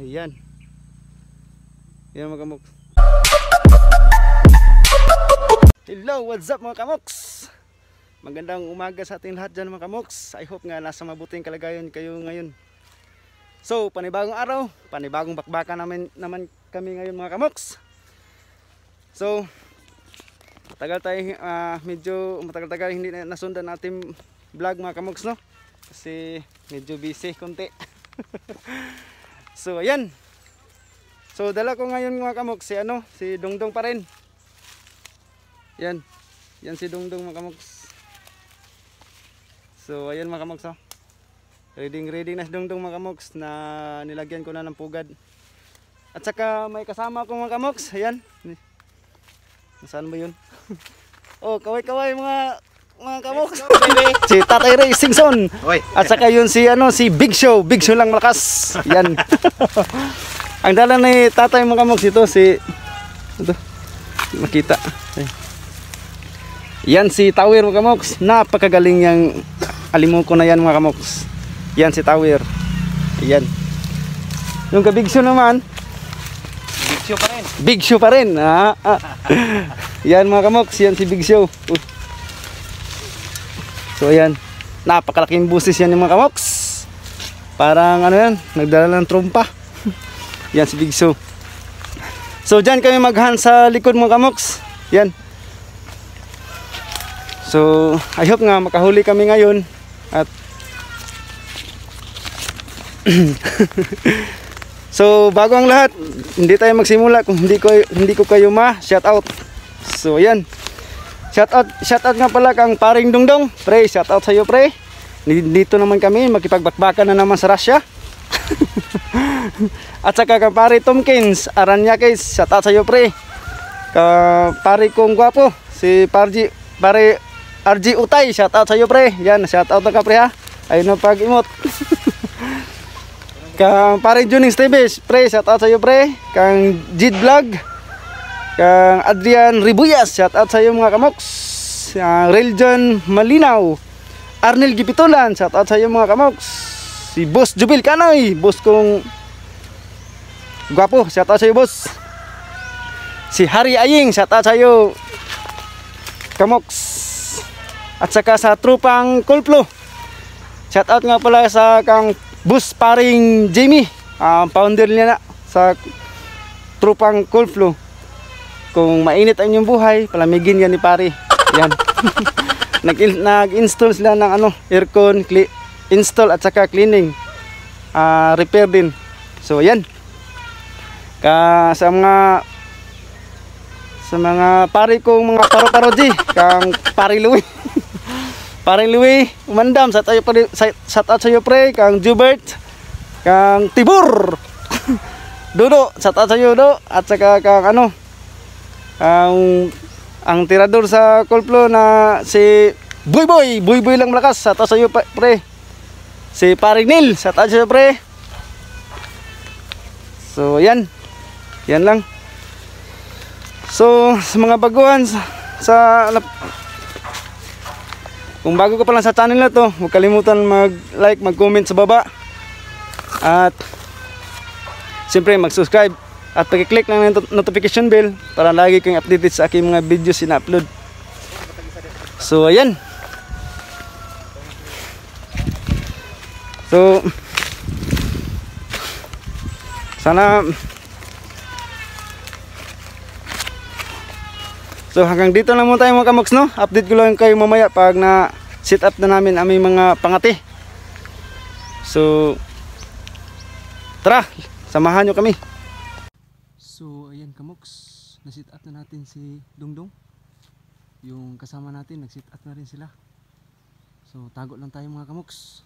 Ayan. Yan mga kamoks. Hello, what's up mga kamoks? Magandang umaga sa ating lahat dyan mga kamoks. I hope nga nasa mabuting kalagayan kayo ngayon. So, panibagong araw, panibagong bakbakan naman kami ngayon mga kamoks. So, medyo matagal-tagal hindi na nasundan natin vlog mga kamoks, no? Kasi medyo busy konti. So, ayan. So, dala ko ngayon mga kamoks si Dongdong pa rin. Yan. Yan si Dongdong mga kamoks. So, ayan mga kamoks, oh. Ready na si Dongdong mga kamoks na nilagyan ko na ng pugad. At saka may kasama ko mga kamoks. Ayan. Saan ba yun? Oh, kaway-kaway mga kamoks. Si Tatay Ray Singson. At saka yun si Big Show. Big Show lang malakas. Yan. Ang dala ni Tatay mga kamoks ito makita. Yan si Tower mga kamoks. Napakagaling yang alimuko na yan mga kamoks. Yan si Tower. Yan. Yung ka Big Show naman. Big Show pa rin. Yan mga kamoks. Yan si Big Show. So ayan. Napakalaking busis yan yung mga kamoks. Parang yan. Nagdala ng trompa. Yan si Big Show. So dyan kami maghan sa likod mga kamoks. Yan. So I hope nga makahuli kami ngayon. At so bago ang lahat, hindi tayo magsimula kung hindi ko kayo shout out. So ayan. Shout out nga pala kang paring Dongdong. Pre, shout out sa iyo pre. Dito naman kami makipagbakbakan na naman sa Russia. At saka kang pare Tomkins Aranyakis, shout out sa iyo pre. Pare kong gwapo si pare RG Utay, shout out sa iyo pre. Yan, shout out na ka pre ha. Ayun na pag-imot. Kang pare Junings TV, pre, shout out sa iyo pre. Kang Jid Vlog, kang Adrian Ribuyas, shout out sa iyo mga kamoks. Reljon Malinaw, Arnel Gipitulan, shout out sa iyo mga kamoks. Si Boss Jubil Kanoy, boss kong gwapo, shout out sa iyo boss. Si Hari Aying, shout out sa iyo kamoks. At saka sa trupang Kulplo, shout out nga pala sa kang Bus paring Jamie, founder niya na sa trupang Kulplo. Kung mainit ang inyong buhay, palamigin yan ni pare. Yan. Nag-install sila ng aircon, install at saka cleaning, repair din. So yan. Sa mga pare kong mga paro-paroji, kang pare Louie. Paring Louie, umandam, shout out sa iyo pre, kang Jubert, kang Tibur. Dodo, shout out sa iyo do, at saka kang ang tirador sa Kulplo na si Boy lang malakas, shout out sa iyo pre. Si Paring Neil, shout out sa iyo pre. So yan lang. So sa mga baguhan kung bago ka pa lang sa channel na to, huwag kalimutan mag-like, mag-comment sa baba. At siyempre mag-subscribe at pag-click lang ng notification bell para lagi kang updated sa aking mga videos na upload. So ayan. So hanggang dito lang muna tayo mga kamoks, no? Update ko lang kayo mamaya pag na set up na namin aming mga pangati. So tara, samahan nyo kami. So ayan kamoks, na set up na natin si Dongdong. Yung kasama natin, nag set up na rin sila. So tago lang tayo mga kamoks.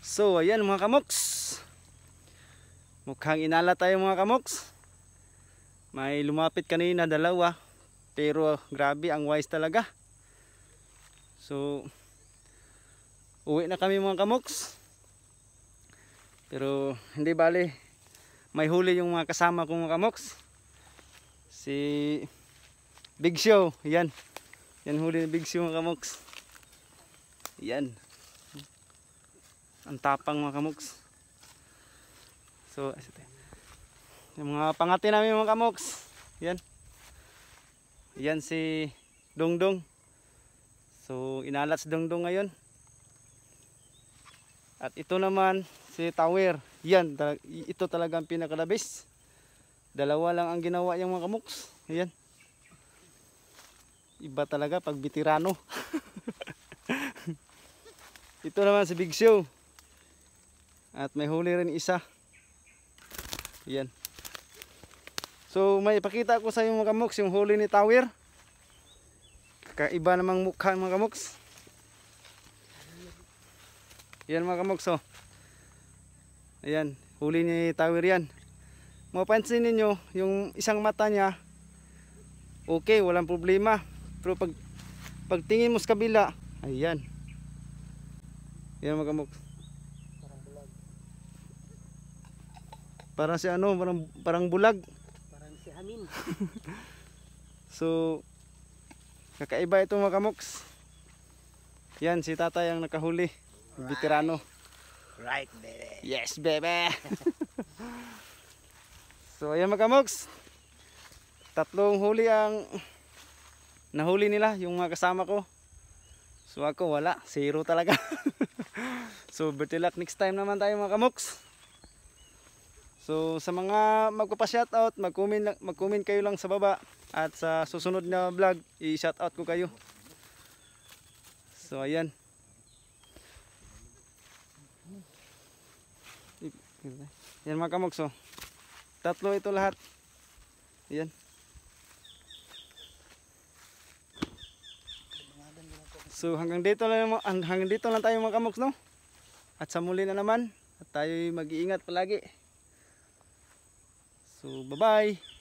So ayan mga kamoks, mukhang inala tayo mga kamoks. May lumapit kanina dalawa, pero grabe ang wise talaga. So uwi na kami mga kamoks. Pero hindi bali, may huli yung mga kasama kong mga kamoks. Si Big Show, yan. Yan huli ni Big Show mga kamoks. Yan. Ang tapang mga kamoks. So yung mga pangati namin mga kamoks, yan. Yan si Dongdong. So inalat si Dongdong ngayon. At ito naman si Tower. Yan, ito talagang pinaka-the-best. Dalawa lang ang ginawa yung mga kamoks. Yan. Iba talaga pag veterano. Ito naman si Big Show. At may huli rin isa. Yan. So may ipakita ko sa inyo mga kamoks yung huli ni Tower. Kakaiba namang mukha mga kamoks. Yan mga kamoks oh. Ayan, huli ni Tower yan. Mapansin ninyo yung isang mata niya, okay, walang problema. Pero pag tingin mo sa kabila, ayan. Yan mga kamoks. Parang si ano, parang bulag. Parang si Hamin. So kakaiba ito mga kamoks. Yan si tatay ang nakahuli. Veterano. Right, baby. Yes, baby. So ayan mga kamoks. Tatlong huli ang nahuli nila, yung mga kasama ko. So ako wala, zero talaga. So better luck next time naman tayo mga kamoks. So sa mga magpapa-shoutout, mag-comment kayo lang sa baba. At sa susunod na vlog, i-shoutout ko kayo. So ayan. Yan mga kamoks oh. Tatlo ito lahat. Ayan. So hanggang dito lang tayo mga kamoks no. At sa muli na naman, at tayo mag-iingat palagi. So bye bye.